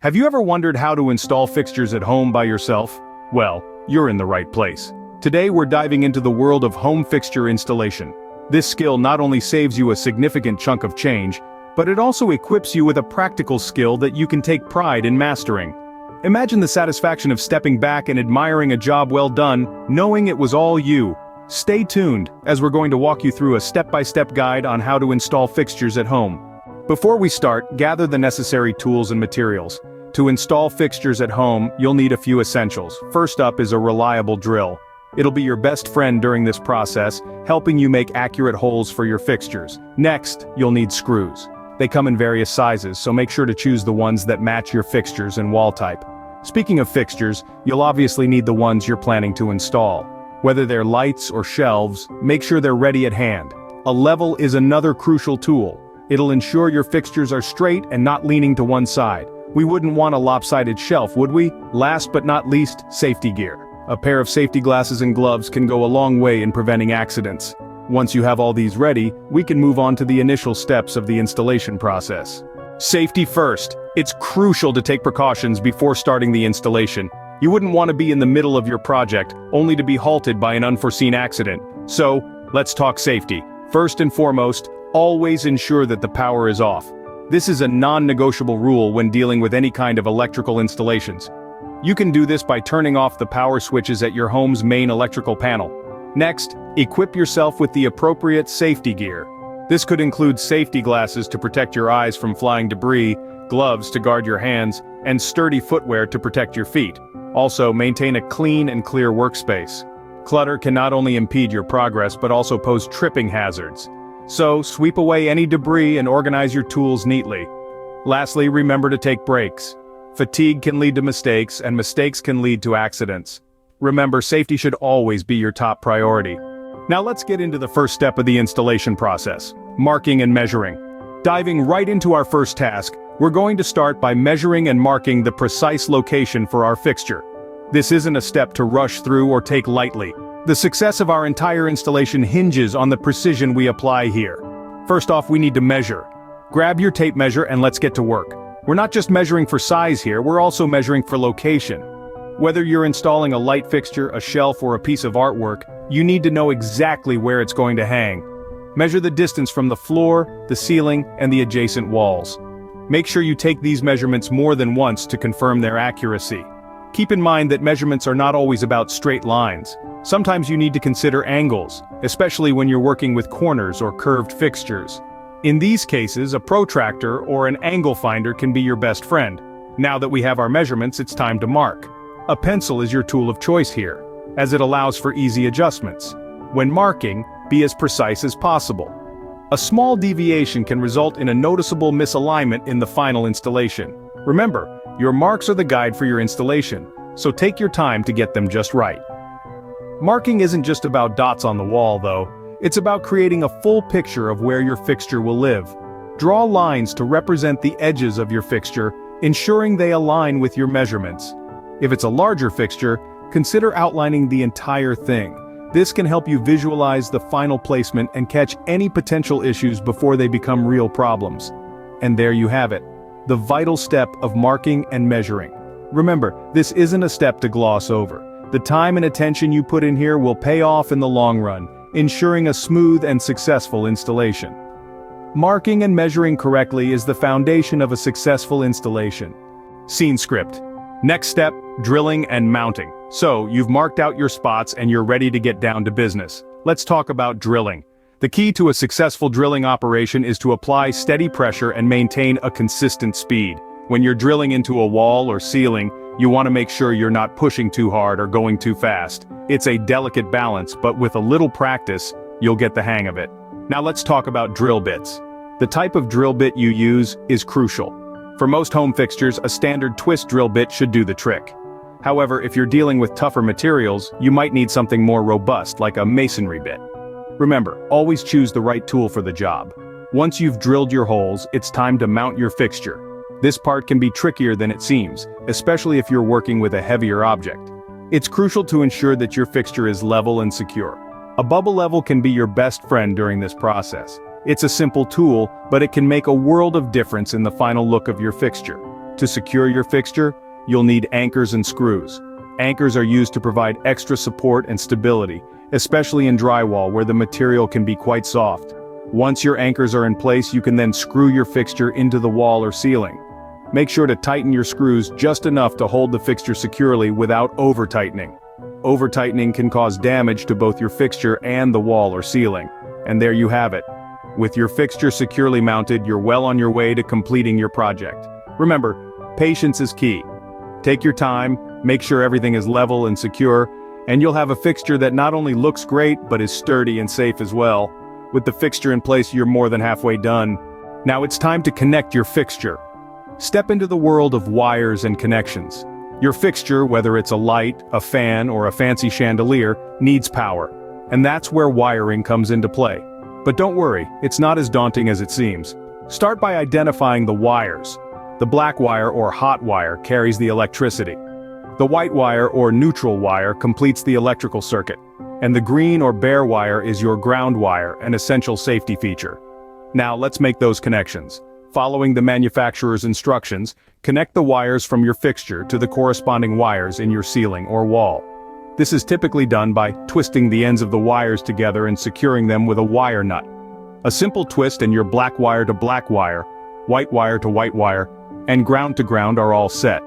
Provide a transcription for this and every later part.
Have you ever wondered how to install fixtures at home by yourself? Well, you're in the right place. Today we're diving into the world of home fixture installation. This skill not only saves you a significant chunk of change, but it also equips you with a practical skill that you can take pride in mastering. Imagine the satisfaction of stepping back and admiring a job well done, knowing it was all you. Stay tuned, as we're going to walk you through a step-by-step guide on how to install fixtures at home. Before we start, gather the necessary tools and materials. To install fixtures at home, you'll need a few essentials. First up is a reliable drill. It'll be your best friend during this process, helping you make accurate holes for your fixtures. Next, you'll need screws. They come in various sizes, so make sure to choose the ones that match your fixtures and wall type. Speaking of fixtures, you'll obviously need the ones you're planning to install. Whether they're lights or shelves, make sure they're ready at hand. A level is another crucial tool. It'll ensure your fixtures are straight and not leaning to one side. We wouldn't want a lopsided shelf, would we? Last but not least, safety gear. A pair of safety glasses and gloves can go a long way in preventing accidents. Once you have all these ready, we can move on to the initial steps of the installation process. Safety first. It's crucial to take precautions before starting the installation. You wouldn't want to be in the middle of your project, only to be halted by an unforeseen accident. So, let's talk safety. First and foremost, always ensure that the power is off. This is a non-negotiable rule when dealing with any kind of electrical installations. You can do this by turning off the power switches at your home's main electrical panel. Next, equip yourself with the appropriate safety gear. This could include safety glasses to protect your eyes from flying debris, gloves to guard your hands, and sturdy footwear to protect your feet. Also, maintain a clean and clear workspace. Clutter can not only impede your progress but also pose tripping hazards. So, sweep away any debris and organize your tools neatly. Lastly, remember to take breaks. Fatigue can lead to mistakes, and mistakes can lead to accidents. Remember, safety should always be your top priority. Now let's get into the first step of the installation process: marking and measuring. Diving right into our first task, we're going to start by measuring and marking the precise location for our fixture. This isn't a step to rush through or take lightly. The success of our entire installation hinges on the precision we apply here. First off, we need to measure. Grab your tape measure and let's get to work. We're not just measuring for size here, we're also measuring for location. Whether you're installing a light fixture, a shelf, or a piece of artwork, you need to know exactly where it's going to hang. Measure the distance from the floor, the ceiling, and the adjacent walls. Make sure you take these measurements more than once to confirm their accuracy. Keep in mind that measurements are not always about straight lines. Sometimes you need to consider angles, especially when you're working with corners or curved fixtures. In these cases, a protractor or an angle finder can be your best friend. Now that we have our measurements, it's time to mark. A pencil is your tool of choice here, as it allows for easy adjustments. When marking, be as precise as possible. A small deviation can result in a noticeable misalignment in the final installation. Remember, your marks are the guide for your installation, so take your time to get them just right. Marking isn't just about dots on the wall, though. It's about creating a full picture of where your fixture will live. Draw lines to represent the edges of your fixture, ensuring they align with your measurements. If it's a larger fixture, consider outlining the entire thing. This can help you visualize the final placement and catch any potential issues before they become real problems. And there you have it, the vital step of marking and measuring. Remember, this isn't a step to gloss over. The time and attention you put in here will pay off in the long run, ensuring a smooth and successful installation. Marking and measuring correctly is the foundation of a successful installation. Scene script. Next step, drilling and mounting. So, you've marked out your spots and you're ready to get down to business. Let's talk about drilling. The key to a successful drilling operation is to apply steady pressure and maintain a consistent speed. When you're drilling into a wall or ceiling, you want to make sure you're not pushing too hard or going too fast. It's a delicate balance, but with a little practice, you'll get the hang of it. Now let's talk about drill bits. The type of drill bit you use is crucial. For most home fixtures, a standard twist drill bit should do the trick. However, if you're dealing with tougher materials, you might need something more robust, like a masonry bit. Remember, always choose the right tool for the job. Once you've drilled your holes, it's time to mount your fixture. This part can be trickier than it seems, especially if you're working with a heavier object. It's crucial to ensure that your fixture is level and secure. A bubble level can be your best friend during this process. It's a simple tool, but it can make a world of difference in the final look of your fixture. To secure your fixture, you'll need anchors and screws. Anchors are used to provide extra support and stability, especially in drywall where the material can be quite soft. Once your anchors are in place, you can then screw your fixture into the wall or ceiling. Make sure to tighten your screws just enough to hold the fixture securely without over-tightening. Over-tightening can cause damage to both your fixture and the wall or ceiling. And there you have it. With your fixture securely mounted, you're well on your way to completing your project. Remember, patience is key. Take your time, make sure everything is level and secure, and you'll have a fixture that not only looks great but is sturdy and safe as well. With the fixture in place, you're more than halfway done. Now it's time to connect your fixture. Step into the world of wires and connections. Your fixture, whether it's a light, a fan, or a fancy chandelier, needs power. And that's where wiring comes into play. But don't worry, it's not as daunting as it seems. Start by identifying the wires. The black wire or hot wire carries the electricity. The white wire or neutral wire completes the electrical circuit. And the green or bare wire is your ground wire, an essential safety feature. Now let's make those connections. Following the manufacturer's instructions, connect the wires from your fixture to the corresponding wires in your ceiling or wall. This is typically done by twisting the ends of the wires together and securing them with a wire nut. A simple twist and your black wire to black wire, white wire to white wire, and ground to ground are all set.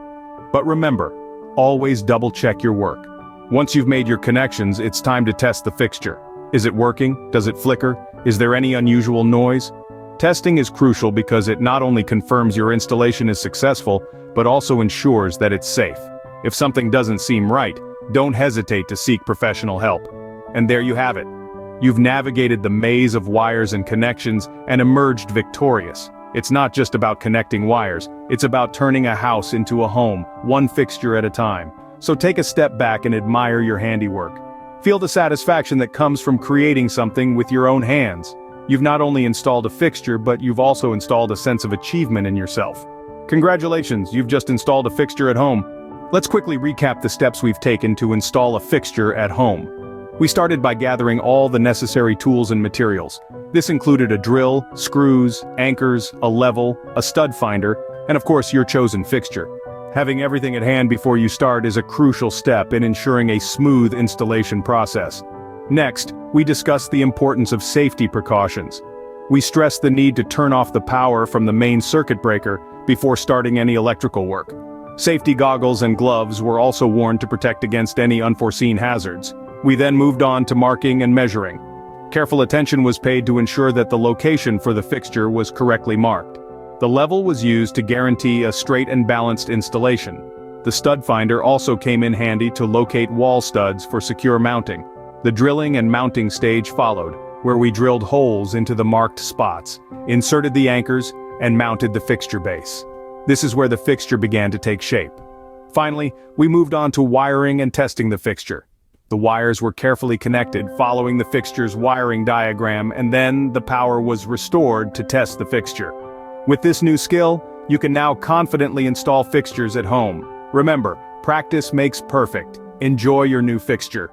But remember, always double-check your work. Once you've made your connections, it's time to test the fixture. Is it working? Does it flicker? Is there any unusual noise? Testing is crucial because it not only confirms your installation is successful, but also ensures that it's safe. If something doesn't seem right, don't hesitate to seek professional help. And there you have it. You've navigated the maze of wires and connections and emerged victorious. It's not just about connecting wires, it's about turning a house into a home, one fixture at a time. So take a step back and admire your handiwork. Feel the satisfaction that comes from creating something with your own hands. You've not only installed a fixture, but you've also installed a sense of achievement in yourself. Congratulations, you've just installed a fixture at home. Let's quickly recap the steps we've taken to install a fixture at home. We started by gathering all the necessary tools and materials. This included a drill, screws, anchors, a level, a stud finder, and of course your chosen fixture. Having everything at hand before you start is a crucial step in ensuring a smooth installation process. Next, we discussed the importance of safety precautions. We stressed the need to turn off the power from the main circuit breaker before starting any electrical work. Safety goggles and gloves were also worn to protect against any unforeseen hazards. We then moved on to marking and measuring. Careful attention was paid to ensure that the location for the fixture was correctly marked. The level was used to guarantee a straight and balanced installation. The stud finder also came in handy to locate wall studs for secure mounting. The drilling and mounting stage followed, where we drilled holes into the marked spots, inserted the anchors, and mounted the fixture base. This is where the fixture began to take shape. Finally, we moved on to wiring and testing the fixture. The wires were carefully connected following the fixture's wiring diagram, and then the power was restored to test the fixture. With this new skill, you can now confidently install fixtures at home. Remember, practice makes perfect. Enjoy your new fixture.